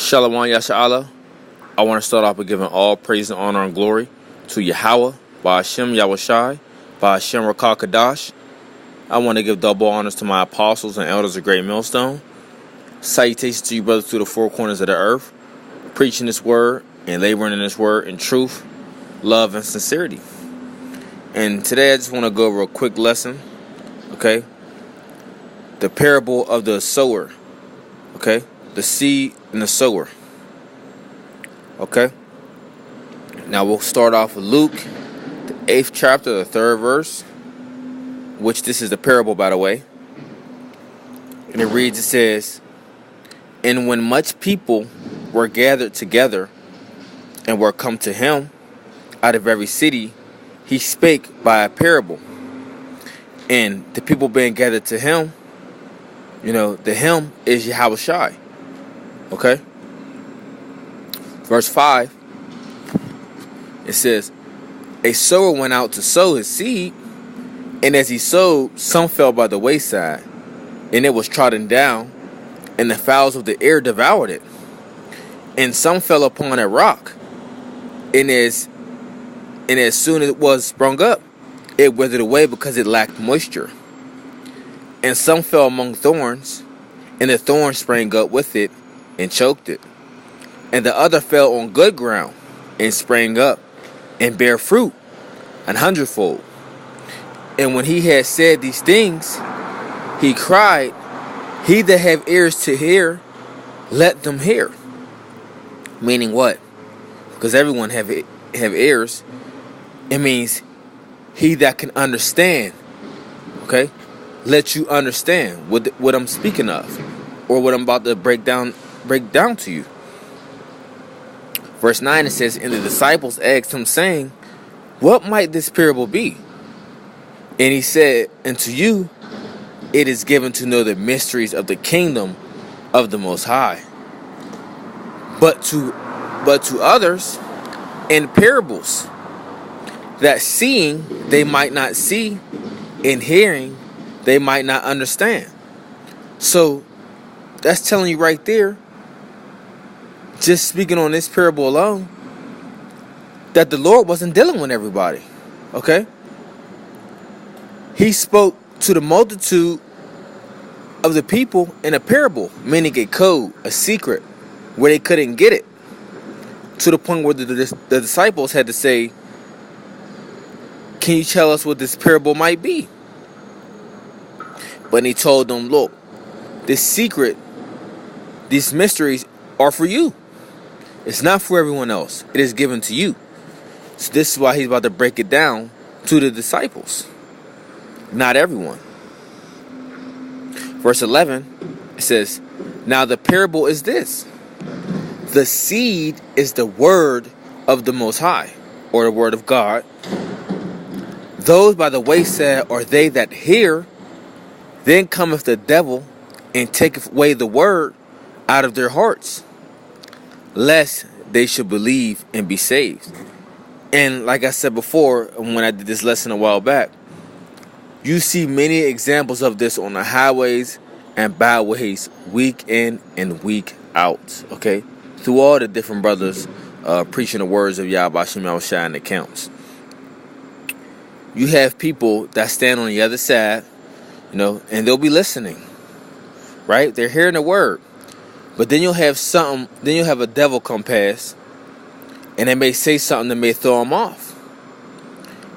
Shalom Yasha'Allah. I want to start off by giving all praise and honor and glory to Yahweh, by Hashem Yahushai, by Hashem Rakah Kadash. I want to give double honors to my apostles and elders of Great Millstone. Salutations to you brothers to the four corners of the earth, preaching this word and laboring in this word in truth, love, and sincerity. And today I just want to go over a quick lesson, okay? The parable of the sower, okay? The seed and the sower, okay? Now we'll start off with Luke, the 8th chapter, the 3rd verse, which this is the parable, by the way. And it reads, it says, "And when much people were gathered together and were come to him out of every city, he spake by a parable." And the people being gathered to him, the him is Yahushai. Okay? Verse 5, it says, "A sower went out to sow his seed, and as he sowed, some fell by the wayside, and it was trodden down, and the fowls of the air devoured it. And some fell upon a rock, and as soon as it was sprung up, it withered away because it lacked moisture. And some fell among thorns, and the thorns sprang up with it and choked it. And the other fell on good ground, and sprang up, and bare fruit 100-fold. And when he had said these things, he cried, He that have ears to hear, let them hear." Meaning what? Because everyone have ears. It means he that can understand. Okay? Let you understand what I'm speaking of, or what I'm about to break down to you. Verse 9, it says, "And the disciples asked him, saying, What might this parable be? And he said, Unto you it is given to know the mysteries of the kingdom of the Most High. But to others in parables, that seeing they might not see, and hearing they might not understand." So that's telling you right there, just speaking on this parable alone, that the Lord wasn't dealing with everybody. Okay? He spoke to the multitude of the people in a parable, meaning a code, a secret, where they couldn't get it. To the point where the disciples had to say, "Can you tell us what this parable might be?" But he told them, "Look, this secret, these mysteries are for you. It's not for everyone else. It is given to you." So this is why he's about to break it down to the disciples. Not everyone. Verse 11, it says, "Now the parable is this. The seed is the word of the Most High," or the word of God. "Those by the wayside are they that hear. Then cometh the devil, and taketh away the word out of their hearts, lest they should believe and be saved." And like I said before, when I did this lesson a while back, you see many examples of this on the highways and byways, week in and week out, okay? Through all the different brothers preaching the words of Yahweh Shem Yahushai and accounts. You have people that stand on the other side, and they'll be listening, right? They're hearing the word. But then you'll have a devil come past, and they may say something that may throw them off.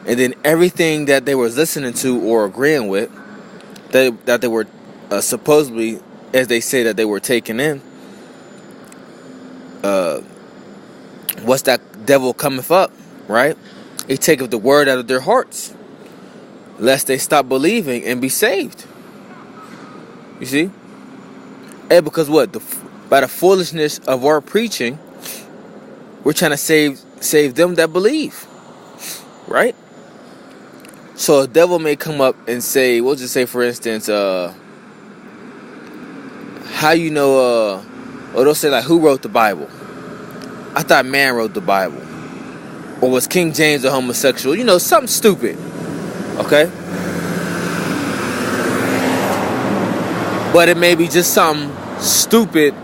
And then everything that they were listening to or agreeing with, that they were supposedly, as they say, that they were taking in, what's that devil cometh up, right? He taketh the word out of their hearts, lest they stop believing and be saved. You see? And because what? By the foolishness of our preaching, we're trying to save them that believe, right? So a devil may come up and say, we'll just say, for instance, how you know, or they'll say, like, who wrote the Bible? I thought man wrote the Bible. Or was King James a homosexual? Something stupid, okay? But it may be just something stupid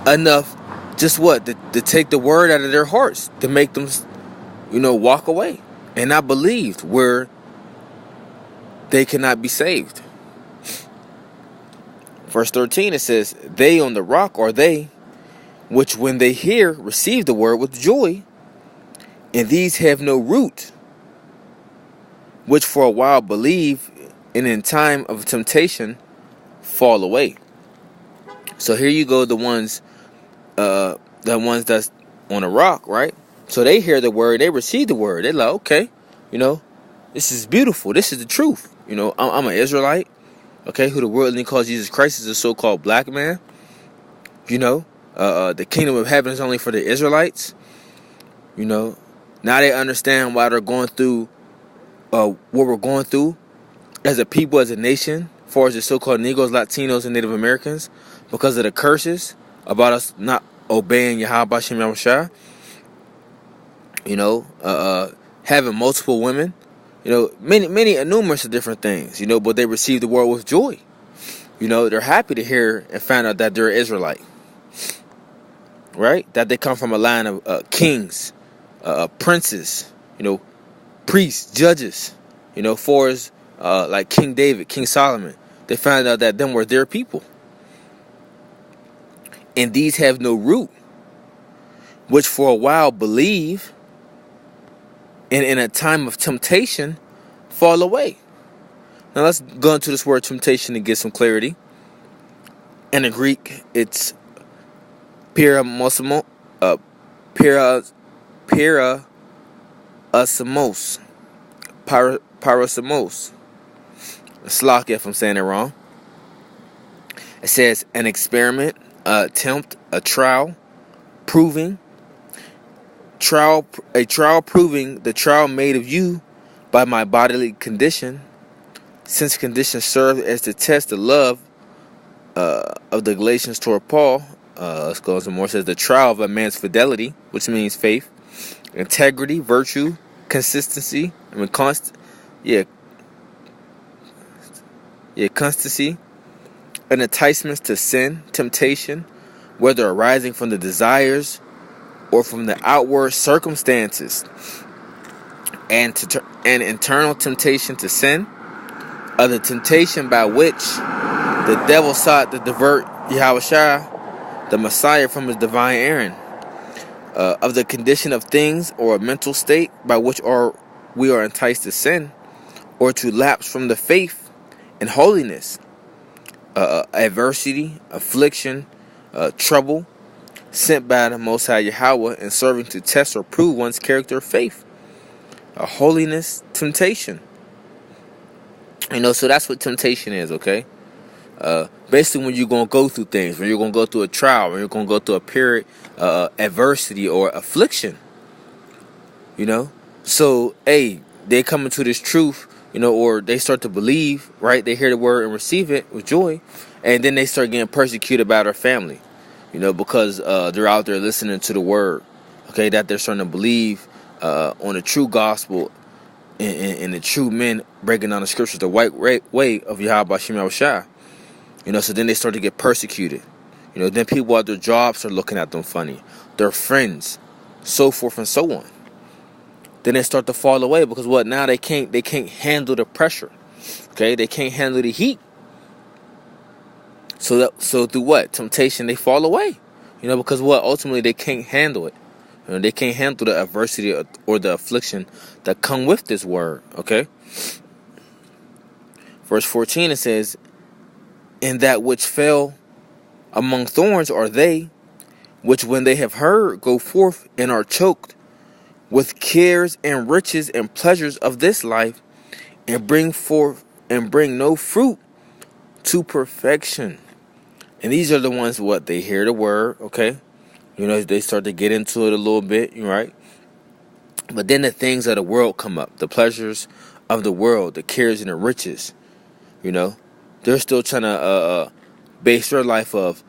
enough, just what, to take the word out of their hearts, to make them, walk away and not believe, where they cannot be saved. Verse 13, it says, they on the rock are they, which when they hear, receive the word with joy, and these have no root, which for a while believe, and in time of temptation fall away. So here you go, the ones that's on a rock, right? So they hear the word, they receive the word. They're like, okay, this is beautiful. This is the truth. I'm an Israelite, okay, who the world calls Jesus Christ is a so-called black man. The kingdom of heaven is only for the Israelites. Now they understand why they're going through what we're going through as a people, as a nation, as far as the so-called Negroes, Latinos, and Native Americans, because of the curses about us not obeying Yahweh Shem Yahushua, having multiple women, many numerous of different things, but they receive the word with joy. They're happy to hear and find out that they're Israelite, right? That they come from a line of kings, princes, priests, judges, for as like King David, King Solomon. They found out that them were their people. And these have no root, which for a while believe, and in a time of temptation fall away. Now let's go into this word temptation to get some clarity. In the Greek, it's parasmos, parasmos. Slack if I'm saying it wrong. It says an experiment, attempt, a trial, proving. A trial proving, the trial made of you by my bodily condition, since conditions serve as to test the love of the Galatians toward Paul. Let's go into more. It says the trial of a man's fidelity, which means faith, integrity, virtue, consistency. Constancy, and enticements to sin, temptation, whether arising from the desires or from the outward circumstances, and internal temptation to sin, of the temptation by which the devil sought to divert Yahushua, the Messiah, from his divine errand, of the condition of things or a mental state by which we are enticed to sin, or to lapse from the faith and holiness, adversity, affliction, trouble, sent by the Most High Yahweh and serving to test or prove one's character of faith. A holiness, temptation. So that's what temptation is, okay? Basically when you're going to go through things, when you're going to go through a trial, when you're going to go through a period, adversity or affliction, So, they come into this truth, or they start to believe, right? They hear the word and receive it with joy, and then they start getting persecuted by their family, because they're out there listening to the word, okay, that they're starting to believe on the true gospel and the true men breaking down the scriptures, the right way of Yahweh Shem Yahushua. So then they start to get persecuted. Then people at their jobs are looking at them funny, their friends, so forth and so on. Then they start to fall away because what? Now they can't handle the pressure. Okay, they can't handle the heat. So through what? Temptation, they fall away. Because what? Ultimately they can't handle it. They can't handle the adversity or the affliction that come with this word. Okay. Verse 14 it says, "And that which fell among thorns are they, which when they have heard go forth and are choked with cares and riches and pleasures of this life, and bring no fruit to perfection." And these are the ones what they hear the word, okay? They start to get into it a little bit, right? But then the things of the world come up, the pleasures of the world, the cares and the riches. They're still trying to base their life of,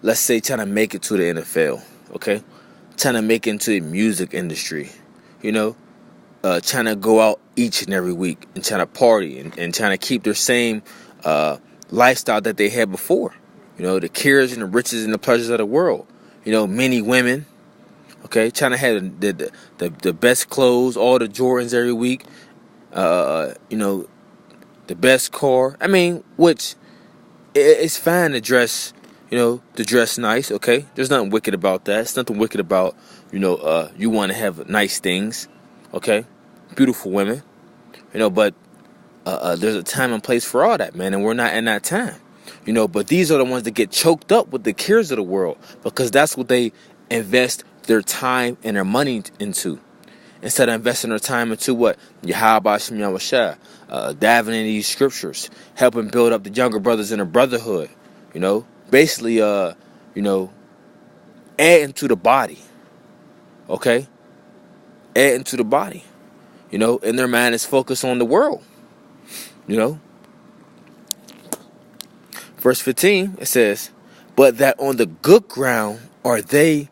let's say, trying to make it to the NFL, okay? Trying to make it into the music industry, trying to go out each and every week and trying to party and trying to keep their same lifestyle that they had before. The cares and the riches and the pleasures of the world. Many women, okay, trying to have the best clothes, all the Jordans every week, the best car. Which it's fine to dress, to dress nice, okay? There's nothing wicked about that. It's nothing wicked about, you want to have nice things, okay? Beautiful women, but there's a time and place for all that, man, and we're not in that time. But these are the ones that get choked up with the cares of the world, because that's what they invest their time and their money into. Instead of investing their time into what? Yahweh Shem Yahushua, diving in these scriptures, helping build up the younger brothers in the brotherhood. Basically, adding to the body. Okay? Adding to the body. And their mind is focused on the world. Verse 15, it says, but that on the good ground are they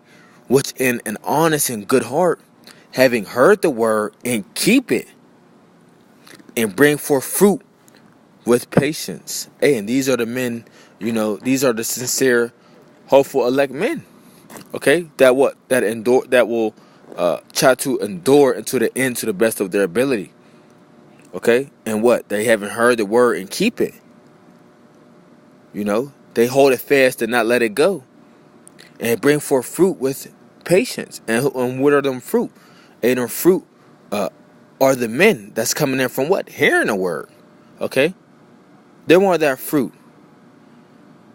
which in an honest and good heart, having heard the word, and keep it, and bring forth fruit with patience. Hey, and these are the men, these are the sincere, hopeful, elect men. Okay? That will try to endure unto the end to the best of their ability. Okay? And what? They haven't heard the word and keep it. They hold it fast and not let it go. And bring forth fruit with patience. And what are them fruit? And them fruit are the men that's coming in from what? Hearing the word. Okay? They want that fruit.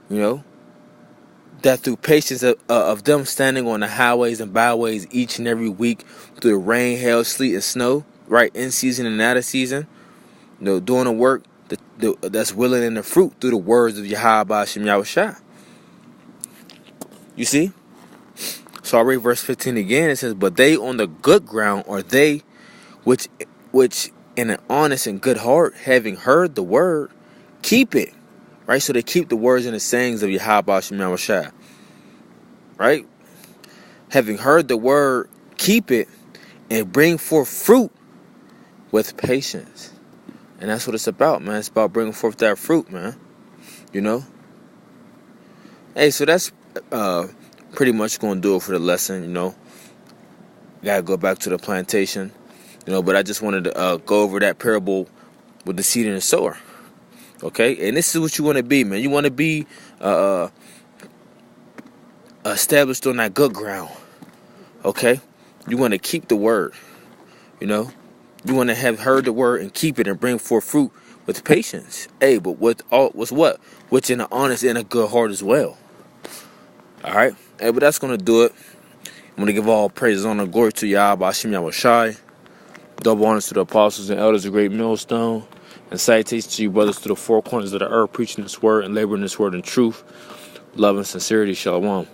That through patience of them standing on the highways and byways each and every week through the rain, hail, sleet, and snow, right? In season and out of season. Doing the work that's willing in the fruit through the words of Yahweh Shem Yahushua. You see? So I read verse 15 again. It says, but they on the good ground are they which in an honest and good heart, having heard the word, keep it. Right? So they keep the words and the sayings of Yahweh Shem Yahushua. Right? Having heard the word, keep it, and bring forth fruit with patience. And that's what it's about, man. It's about bringing forth that fruit, man. Hey, so that's pretty much going to do it for the lesson, Got to go back to the plantation, But I just wanted to go over that parable with the seed and the sower. Okay? And this is what you want to be, man. You want to be established on that good ground. Okay? You want to keep the word, You want to have heard the word and keep it and bring forth fruit with patience. Hey, but with what? Which in an honest and a good heart as well. All right? Hey, but that's going to do it. I'm going to give all praises, honor, and glory to Yahweh Hashem Yahushai. Double honors to the apostles and elders of Great Millstone. And salutations to you brothers to the four corners of the earth, preaching this word and laboring this word in truth, love and sincerity. Shalom.